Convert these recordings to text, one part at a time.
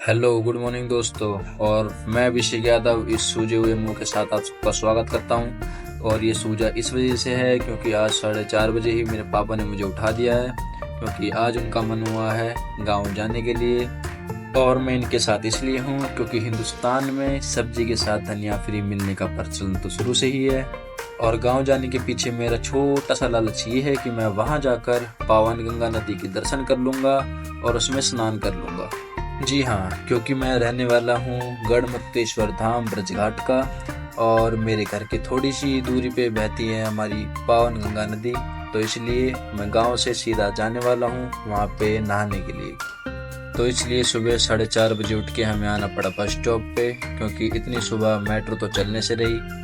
Hello good morning दोस्तों। और मैं अभिषेक यादव इस सूजे हुए मुंह के साथ आप सबका स्वागत करता हूं। और ये सूजा इस वजह से है क्योंकि आज 4:30 बजे ही मेरे पापा ने मुझे उठा दिया है, क्योंकि आज उनका मन हुआ है गांव जाने के लिए। और मैं इनके साथ इसलिए हूं क्योंकि हिंदुस्तान में सब्जी के साथ धनिया फ्री मिलने का प्रचलन तो शुरू से ही है। और गांव जाने के पीछे मेरा छोटा सा लालच ये है कि मैं वहां जाकर पावन गंगा नदी के दर्शन कर लूंगा और उसमें स्नान कर लूंगा। जी हाँ, क्योंकि मैं रहने वाला हूँ गढ़मुक्तेश्वर धाम ब्रजघाट का, और मेरे घर के थोड़ी सी दूरी पे बहती है हमारी पावन गंगा नदी। तो इसलिए मैं गांव से सीधा जाने वाला हूँ वहाँ पे नहाने के लिए। तो इसलिए सुबह 4:30 बजे उठ के हमें आना पड़ा बस स्टॉप पे, क्योंकि इतनी सुबह मेट्रो तो चलने से रही।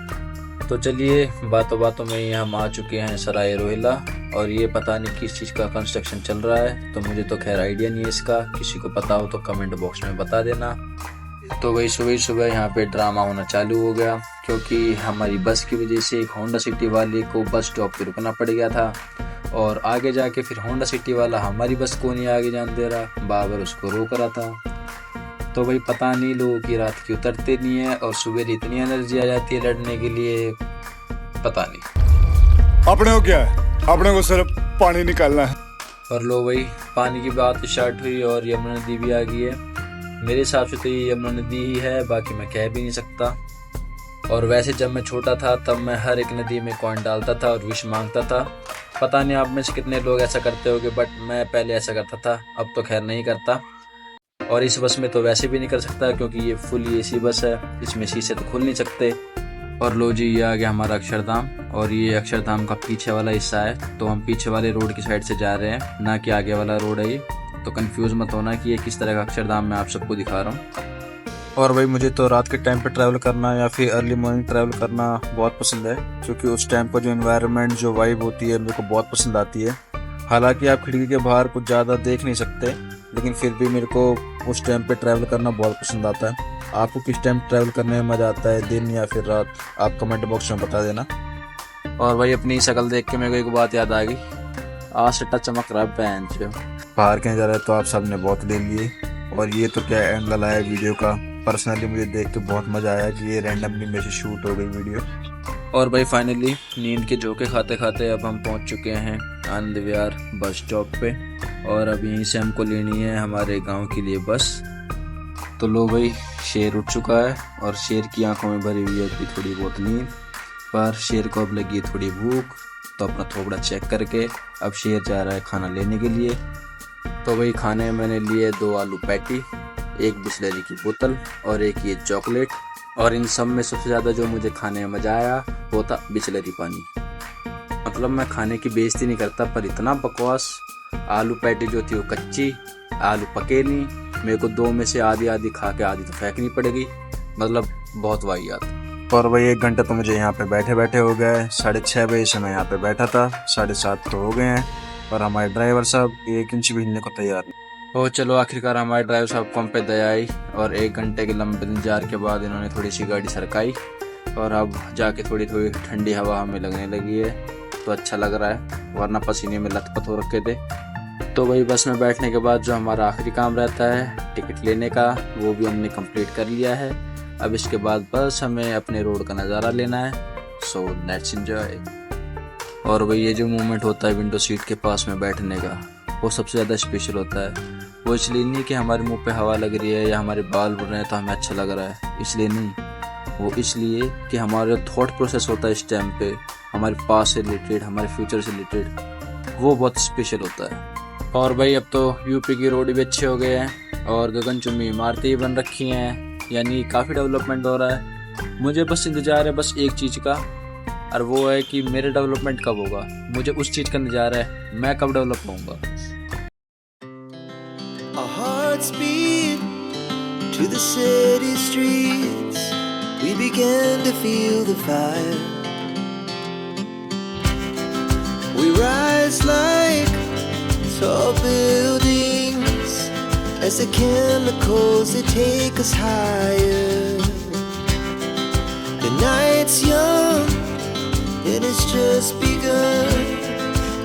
तो चलिए, बातों बातों में ये हम आ चुके हैं सराय रोहिला, और ये पता नहीं किस चीज़ का कंस्ट्रक्शन चल रहा है। तो मुझे तो खैर आइडिया नहीं है इसका, किसी को पता हो तो कमेंट बॉक्स में बता देना। तो वही सुबह सुबह यहाँ पे ड्रामा होना चालू हो गया, क्योंकि हमारी बस की वजह से एक होंडा सिटी वाले को बस स्टॉप पे रुकना पड़ गया था। और आगे जाके फिर होंडा सिटी वाला हमारी बस को नहीं आगे जाने दे रहा, बाबर उसको रोक रहा था। तो भाई पता नहीं लोगों की रात की उतरते नहीं है, और सुबह इतनी एनर्जी आ जाती है लड़ने के लिए, पता नहीं। अपने को क्या है, अपने को सिर्फ पानी निकालना है। और लो भाई, पानी की बात स्टार्ट हुई और यमुना नदी भी आ गई है। मेरे हिसाब से तो ये यमुना नदी ही है, बाकी मैं कह भी नहीं सकता। और वैसे जब मैं छोटा था तब मैं हर एक नदी में कॉइन डालता था और विश मांगता था। पता नहीं आप में से कितने लोग ऐसा करते होंगे, बट मैं पहले ऐसा करता था, अब तो खैर नहीं करता। और इस बस में तो वैसे भी नहीं कर सकता, क्योंकि ये फुल एसी बस है, इसमें शीशे तो खुल नहीं सकते। और लो जी, ये आ गया हमारा अक्षरधाम, और ये अक्षरधाम का पीछे वाला हिस्सा है। तो हम पीछे वाले रोड की साइड से जा रहे हैं, ना कि आगे वाला रोड है ये। तो कंफ्यूज मत होना कि ये किस तरह का अक्षरधाम मैं आप सबको दिखा रहा हूँ। और भाई मुझे तो रात के टाइम पे ट्रैवल करना या फिर अर्ली मॉर्निंग ट्रैवल करना बहुत पसंद है, क्योंकि उस टाइम पर जो एनवायरनमेंट, जो वाइब होती है, मेरे को बहुत पसंद आती है। हालांकि आप खिड़की के बाहर कुछ ज़्यादा देख नहीं सकते, लेकिन फिर भी मेरे को उस टाइम पे ट्रैवल करना बहुत पसंद आता है। आपको किस टाइम ट्रैवल करने में मज़ा आता है, दिन या फिर रात? आप कमेंट बॉक्स में बता देना। और भाई अपनी शक्ल देख के मेरे को एक बात याद आ गई, आज सट्टा चमक रहा है पैन से। बाहर के नज़ारे तो आप सबने बहुत ले लिए, और ये तो क्या एंगल आया वीडियो का। पर्सनली मुझे देख के बहुत मज़ा आया कि ये रैंडमली मेरे से शूट हो गई वीडियो। और भाई फाइनली नींद के झोंके खाते खाते अब हम पहुंच चुके हैं आनंद विहार बस स्टॉप पे, और अब यहीं से हमको लेनी है हमारे गांव के लिए बस। तो लो भाई, शेर उठ चुका है, और शेर की आंखों में भरी हुई है अभी थोड़ी बहुत नींद, पर शेर को अब लगी है थोड़ी भूख। तो अपना थोड़ा चेक करके अब शेर जा रहा है खाना लेने के लिए। तो भाई खाने में मैंने लिए 2 आलू पैटी, एक बिस्लरी की बोतल और एक ये चॉकलेट। और इन सब में सबसे ज़्यादा जो मुझे खाने में मज़ा आया वो था बिस्लरी पानी। मतलब मैं खाने की बेइज्जती नहीं करता, पर इतना बकवास। आलू पैटी जो थी वो कच्ची, आलू पके नहीं, मेरे को 2 में से आधी आधी खा के आधी तो फेंकनी पड़ेगी। मतलब बहुत वाहियात। और भाई 1 घंटा तो मुझे यहाँ पे बैठे बैठे हो गया है। 6:30 बजे से मैं यहाँ पे बैठा था, 7:30 तो हो गए हैं, और हमारे ड्राइवर साहब 1 इंच भी हिलने को तैयार नहीं। ओ चलो, आखिरकार हमारे ड्राइवर साहब को हम पे दया आई, और 1 घंटे के लंबे इंतजार के बाद इन्होंने थोड़ी सी गाड़ी सरकाई, और अब जाके थोड़ी थोड़ी ठंडी हवा हमें लगने लगी है। तो अच्छा लग रहा है, वरना पसीने में लथपथ हो रखे थे। तो वही बस में बैठने के बाद जो हमारा आखिरी काम रहता है टिकट लेने का, वो भी हमने कंप्लीट कर लिया है। अब इसके बाद बस हमें अपने रोड का नज़ारा लेना है। So let's enjoy. और वही ये जो मूवमेंट होता है विंडो सीट के पास में बैठने का, वो सबसे ज़्यादा स्पेशल होता है। वो इसलिए नहीं कि हमारे मुंह पे हवा लग रही है या हमारे बाल उड़ रहे हैं तो हमें अच्छा लग रहा है, इसलिए नहीं। वो इसलिए कि हमारा थॉट प्रोसेस होता है इस टाइम पे, हमारे पास से रिलेटेड, हमारे फ्यूचर से रिलेटेड, वो बहुत स्पेशल होता है। और भाई अब तो यूपी की रोड भी अच्छे हो गए हैं, और गगनचुम्बी इमारतें भी बन रखी हैं, यानी काफ़ी डेवलपमेंट हो रहा है। मुझे बस इंतज़ार है बस एक चीज़ का, और वो है कि मेरे डेवलपमेंट कब होगा। मुझे उस चीज़ का इंतज़ार है, मैं कब डेवलप होऊंगा। Our hearts beat to the city streets. We began to feel the fire. We rise like tall buildings as the chemicals they take us higher. The night's young and it's just begun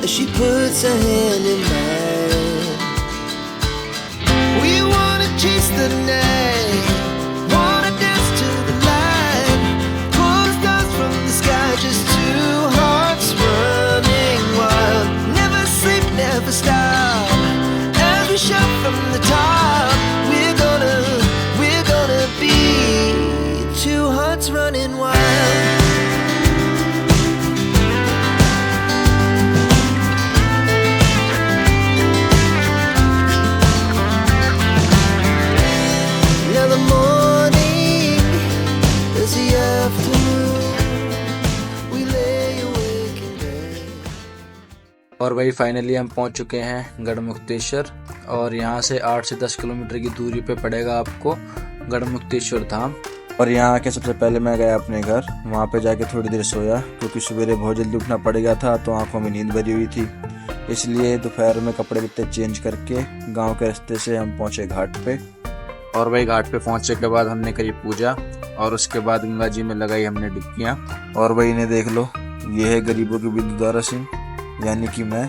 as she puts her hand in mine. We wanna chase the night. और वही finally हम पहुंच चुके हैं गढ़मुक्तेश्वर, और यहाँ से 8 से 10 किलोमीटर की दूरी पे पड़ेगा आपको गढ़मुक्तेश्वर धाम। और यहाँ आके सबसे पहले मैं गया अपने घर, वहाँ पे जाके थोड़ी देर सोया क्योंकि सवेरे बहुत जल्दी उठना पड़ गया था, तो आंखों में नींद भरी हुई थी। इसलिए दोपहर में कपड़े लत्ते चेंज करके गांव के रास्ते से हम पहुँचे घाट पे। और वही घाट पे पहुँचने के बाद हमने करी पूजा, और उसके बाद गंगा जी में लगाई हमने डुबकियाँ। और वही ने देख लो, ये है गरीबों की विद्युदारा सिंह, यानी कि मैं।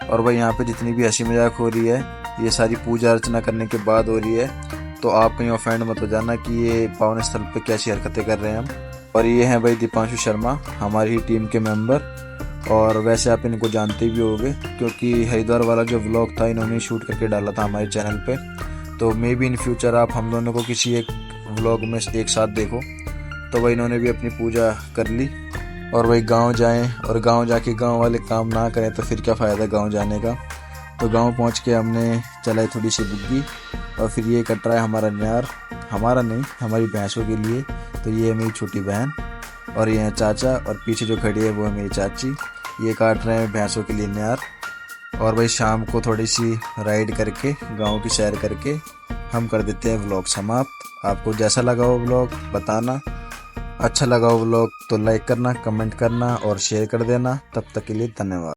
और वही यहाँ पे जितनी भी हंसी मजाक हो रही है, ये सारी पूजा अर्चना करने के बाद हो रही है, तो आप कहीं ऑफेंड मत हो जाना कि ये पावन स्थल पे कैसी हरकतें कर रहे हैं हम। और ये हैं भाई दीपांशु शर्मा, हमारी ही टीम के मेंबर, और वैसे आप इनको जानते भी होंगे क्योंकि हरिद्वार वाला जो व्लॉग था इन्होंने शूट करके डाला था हमारे चैनल पे। तो मे बी इन फ्यूचर आप हम दोनों को किसी एक व्लॉग में एक साथ देखो। तो वही इन्होंने भी अपनी पूजा कर ली, और वही गांव जाएं, और गांव जाके गांव वाले काम ना करें तो फिर क्या फ़ायदा गांव जाने का। तो गांव पहुंच के हमने चलाई थोड़ी सी बुग्गी, और फिर ये कट रहा है हमारा न्यार, हमारा नहीं हमारी भैंसों के लिए। तो ये है मेरी छोटी बहन, और ये है चाचा, और पीछे जो खड़ी है वो है मेरी चाची। ये काट रहे हैं भैंसों के लिए न्यार। और भाई शाम को थोड़ी सी राइड करके गांव की सैर करके हम कर देते हैं व्लॉग समाप्त। आपको जैसा लगा वो व्लॉग बताना, अच्छा लगा वो व्लॉग तो लाइक करना, कमेंट करना और शेयर कर देना। तब तक के लिए धन्यवाद।